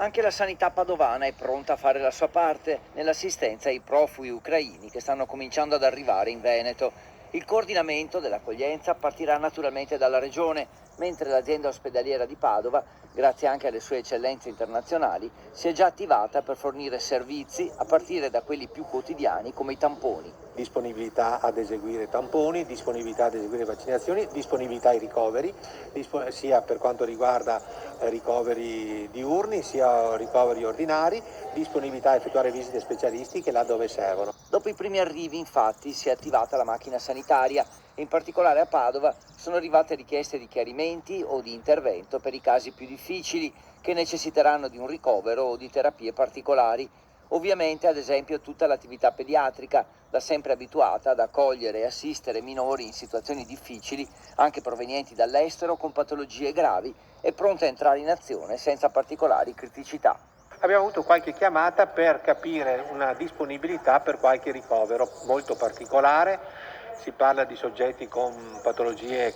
Anche la sanità padovana è pronta a fare la sua parte nell'assistenza ai profughi ucraini che stanno cominciando ad arrivare in Veneto. Il coordinamento dell'accoglienza partirà naturalmente dalla regione, mentre l'azienda ospedaliera di Padova, grazie anche alle sue eccellenze internazionali, si è già attivata per fornire servizi a partire da quelli più quotidiani come i tamponi. Disponibilità ad eseguire tamponi, disponibilità ad eseguire vaccinazioni, disponibilità ai ricoveri, sia per quanto riguarda ricoveri diurni sia ricoveri ordinari, disponibilità a effettuare visite specialistiche là dove servono. Dopo i primi arrivi, infatti, si è attivata la macchina sanitaria e in particolare a Padova sono arrivate richieste di chiarimenti o di intervento per i casi più difficili che necessiteranno di un ricovero o di terapie particolari. Ovviamente, ad esempio, tutta l'attività pediatrica, da sempre abituata ad accogliere e assistere minori in situazioni difficili, anche provenienti dall'estero con patologie gravi, è pronta a entrare in azione senza particolari criticità. Abbiamo avuto qualche chiamata per capire una disponibilità per qualche ricovero molto particolare. Si parla di soggetti con patologie,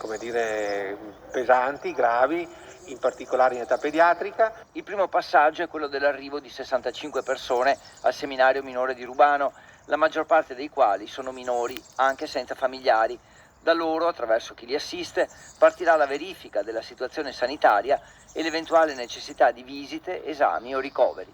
pesanti, gravi, in particolare in età pediatrica. Il primo passaggio è quello dell'arrivo di 65 persone al seminario minore di Rubano, la maggior parte dei quali sono minori, anche senza familiari. Da loro, attraverso chi li assiste, partirà la verifica della situazione sanitaria e l'eventuale necessità di visite, esami o ricoveri.